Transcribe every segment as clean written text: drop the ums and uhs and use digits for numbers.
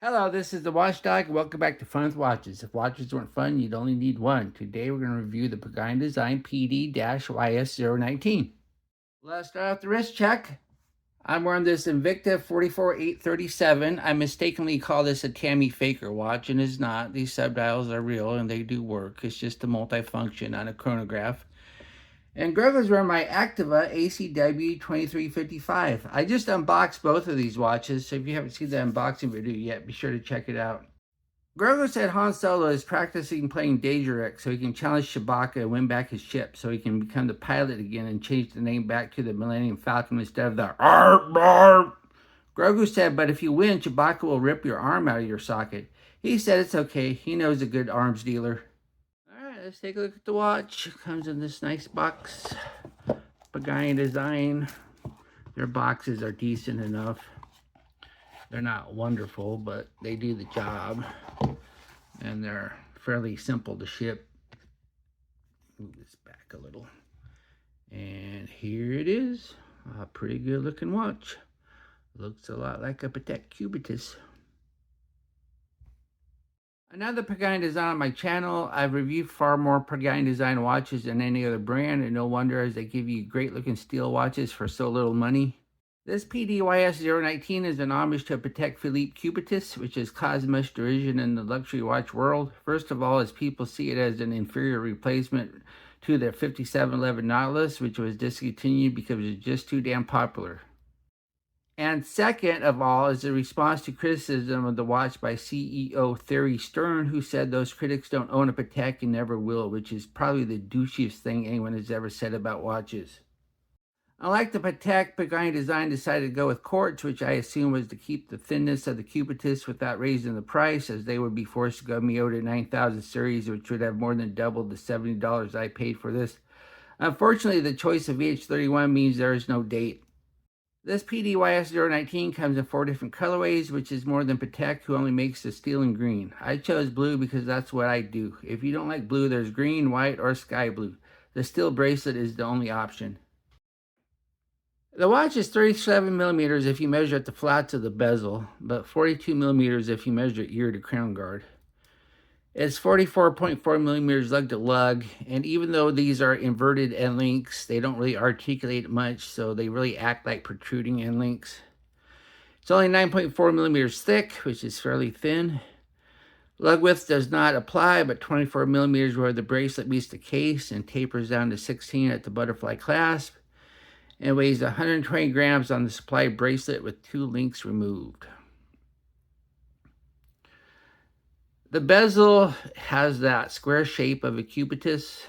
Hello, this is the Watchdog. Welcome back to Fun with Watches. If watches weren't fun, you'd only need one. Today we're going to review the Pagani Design PD-YS019. Let's start off the wrist check. I'm wearing this Invicta 44837. I mistakenly call this a Tammy Faker watch, and it's not. These subdials are real and they do work. It's just a multifunction on a chronograph. And Grego's wearing my Activa ACW 2355. I just unboxed both of these watches, so if you haven't seen the unboxing video yet, be sure to check it out. Grego said Han Solo is practicing playing Daedric so he can challenge Chewbacca and win back his ship, so he can become the pilot again and change the name back to the Millennium Falcon instead of the arp, arp. Grogu said, but if you win, Chewbacca will rip your arm out of your socket. He said it's okay. He knows a good arms dealer. Alright, let's take a look at the watch. It comes in this nice box. Pagani Design. Their boxes are decent enough. They're not wonderful, but they do the job. And they're fairly simple to ship. Move this back a little. And here it is. A pretty good looking watch. Looks a lot like a Patek Cubitus. Another Pagani Design on my channel. I've reviewed far more Pagani Design watches than any other brand, and no wonder, as they give you great looking steel watches for so little money. This PD-YS019 is an homage to Patek Philippe Cubitus, which has caused much derision in the luxury watch world. First of all, as people see it as an inferior replacement to their 5711 Nautilus, which was discontinued because it was just too damn popular. And second of all is a response to criticism of the watch by CEO Theory Stern, who said those critics don't own a Patek and never will, which is probably the douchiest thing anyone has ever said about watches. Unlike the Patek, Pagani Design decided to go with Quartz, which I assume was to keep the thinness of the Cubitus without raising the price, as they would be forced to go Miyota 9000 series, which would have more than doubled the $70 I paid for this. Unfortunately, the choice of VH31 means there is no date. This PD-YS019 comes in 4 different colorways, which is more than Patek, who only makes the steel and green. I chose blue because that's what I do. If you don't like blue, there's green, white, or sky blue. The steel bracelet is the only option. The watch is 37 millimeters if you measure at the flats of the bezel, but 42 millimeters if you measure ear to crown guard. It's 44.4 millimeters lug to lug, and even though these are inverted end links, they don't really articulate much, so they really act like protruding end links. It's only 9.4 millimeters thick, which is fairly thin. Lug width does not apply, but 24 millimeters where the bracelet meets the case and tapers down to 16 at the butterfly clasp, and weighs 120 grams on the supply bracelet with 2 links removed. The bezel has that square shape of a Cubitus,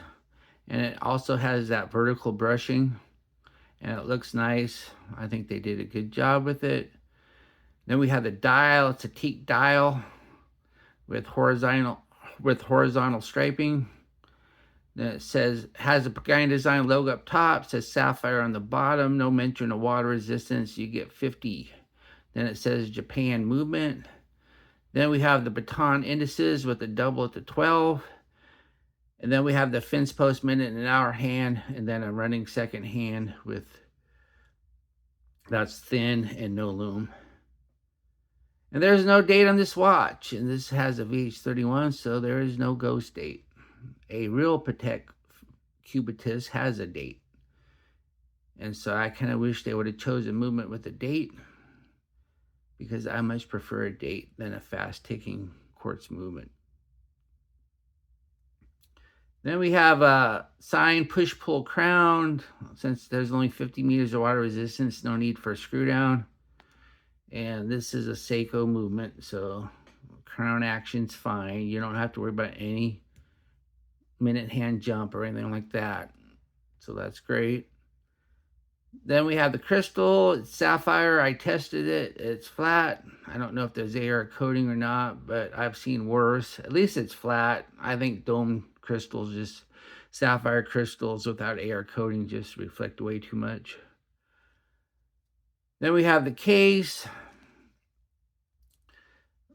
and it also has that vertical brushing, and it looks nice. I think they did a good job with it. Then we have the dial. It's a teak dial with horizontal striping. Then it has a Pagani Design logo up top, says sapphire on the bottom, no mention of water resistance, you get 50. Then it says Japan movement. Then we have the baton indices with the double at the 12. And then we have the fence post minute and hour hand, and then a running second hand that's thin and no lume. And there's no date on this watch, and this has a VH31, so there is no ghost date. A real Patek Cubitus has a date. And so I kind of wish they would have chosen movement with a date, because I much prefer a date than a fast-ticking quartz movement. Then we have a sign push-pull crown. Since there's only 50 meters of water resistance, no need for a screw down. And this is a Seiko movement, so crown action's fine. You don't have to worry about any minute hand jump or anything like that. So that's great. Then we have the crystal. It's sapphire. I tested it. It's flat. I don't know if there's AR coating or not, but I've seen worse. At least it's flat. I think dome crystals, just sapphire crystals without AR coating, just reflect way too much. Then we have the case.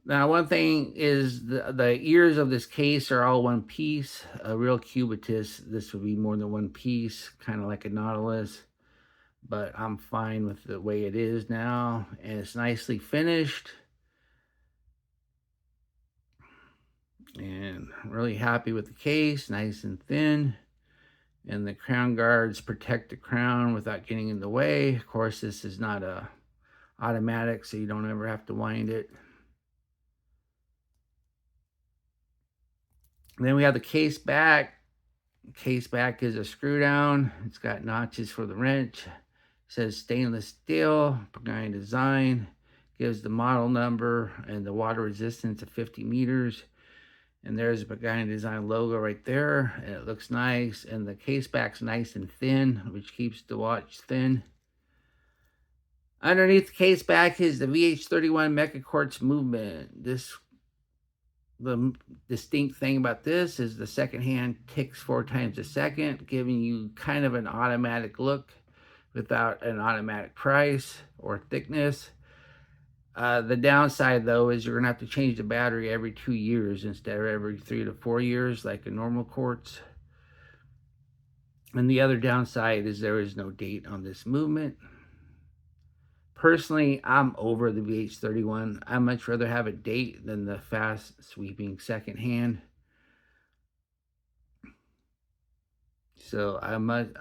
Now, one thing is the ears of this case are all one piece. A real Cubitus, this would be more than one piece, kind of like a Nautilus. But I'm fine with the way it is now, and it's nicely finished. And really happy with the case, nice and thin. And the crown guards protect the crown without getting in the way. Of course, this is not a automatic, so you don't ever have to wind it. And then we have the case back. Case back is a screw down. It's got notches for the wrench. It says stainless steel, Pagani design. Gives the model number and the water resistance of 50 meters. And there's the Pagani design logo right there. And it looks nice. And the case back's nice and thin, which keeps the watch thin. Underneath the case back is the VH31 Mecha Quartz movement. The distinct thing about this is the second hand ticks 4 times a second, giving you kind of an automatic look without an automatic price or thickness. The downside, though, is you're going to have to change the battery every 2 years instead of every 3 to 4 years like a normal quartz. And the other downside is there is no date on this movement. Personally, I'm over the VH31. I'd much rather have a date than the fast sweeping second hand. So I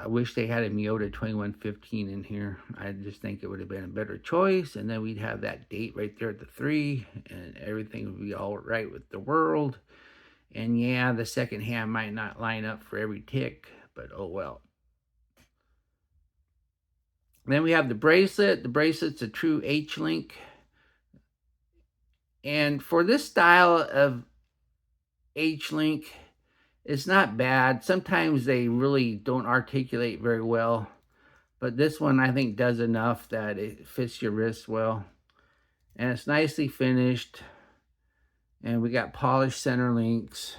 wish they had a Miyota 2115 in here. I just think it would have been a better choice. And then we'd have that date right there at the 3. And everything would be all right with the world. And yeah, the second hand might not line up for every tick. But oh well. Then we have the bracelet. The bracelet's a true H-link. And for this style of H-link, it's not bad. Sometimes they really don't articulate very well. But this one, I think, does enough that it fits your wrist well. And it's nicely finished. And we got polished center links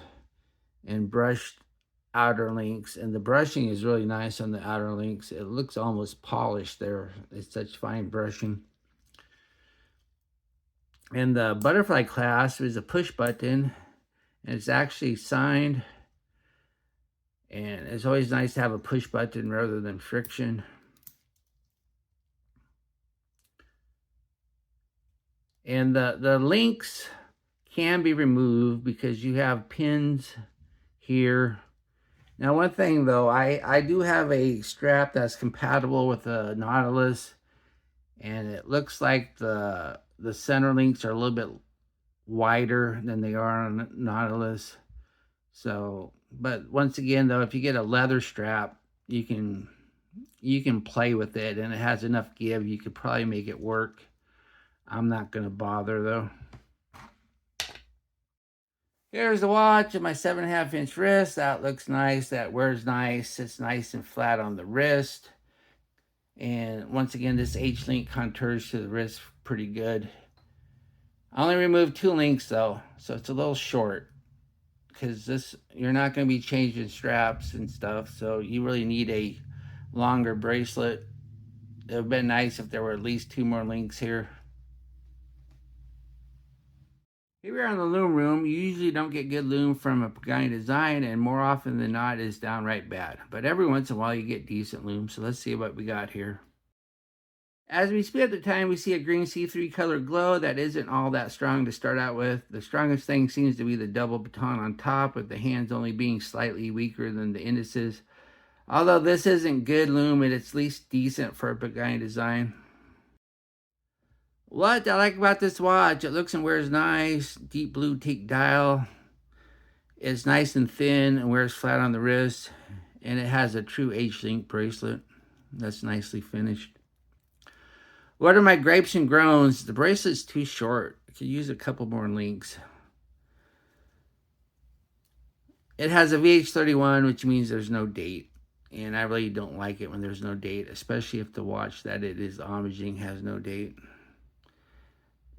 and brushed outer links, and the brushing is really nice on the outer links. It looks almost polished there. It's such fine brushing. And the butterfly clasp is a push button, and it's actually signed. And it's always nice to have a push button rather than friction. And the links can be removed because you have pins here. Now, one thing, though, I do have a strap that's compatible with the Nautilus, and it looks like the center links are a little bit wider than they are on Nautilus. So, but once again, though, if you get a leather strap, you can play with it, and it has enough give. You could probably make it work. I'm not going to bother, though. Here's the watch of my 7.5 inch wrist. That looks nice. That wears nice. It's nice and flat on the wrist. And once again, this H-link contours to the wrist pretty good. I only removed 2 links though, so it's a little short. Because this, you're not going to be changing straps and stuff, so you really need a longer bracelet. It would have been nice if there were at least 2 more links here. Here we are in the Lume room. You usually don't get good Lume from a Pagani design, and more often than not, it's downright bad. But every once in a while, you get decent Lume, so let's see what we got here. As we speed up the time, we see a green C3 color glow that isn't all that strong to start out with. The strongest thing seems to be the double baton on top, with the hands only being slightly weaker than the indices. Although this isn't good Lume, it's at least decent for a Pagani design. What I like about this watch, it looks and wears nice. Deep blue teak dial. It's nice and thin and wears flat on the wrist. And it has a true H-link bracelet. That's nicely finished. What are my gripes and groans? The bracelet's too short. I could use a couple more links. It has a VH31, which means there's no date. And I really don't like it when there's no date, especially if the watch that it is homaging has no date.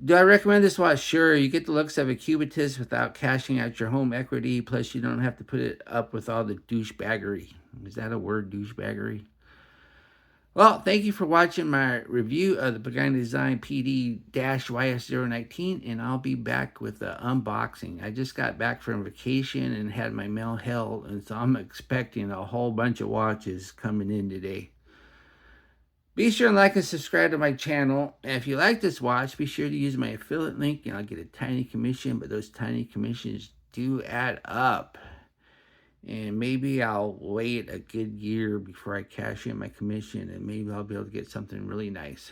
Do I recommend this watch? Sure. You get the looks of a Cubitus without cashing out your home equity. Plus, you don't have to put it up with all the douchebaggery. Is that a word, douchebaggery? Well, thank you for watching my review of the Pagani Design PD-YS019, and I'll be back with the unboxing. I just got back from vacation and had my mail held, and so I'm expecting a whole bunch of watches coming in today. Be sure and like and subscribe to my channel. And if you like this watch, be sure to use my affiliate link and I'll get a tiny commission, but those tiny commissions do add up. And maybe I'll wait a good year before I cash in my commission, and maybe I'll be able to get something really nice.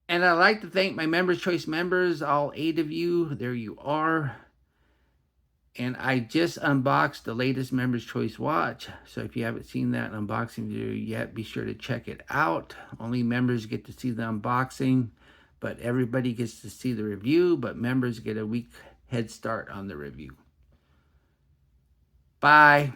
And I'd like to thank my Members Choice members, all 8 of you. There you are. And I just unboxed the latest Members Choice watch. So if you haven't seen that unboxing video yet, be sure to check it out. Only members get to see the unboxing, but everybody gets to see the review, but members get a week head start on the review. Bye.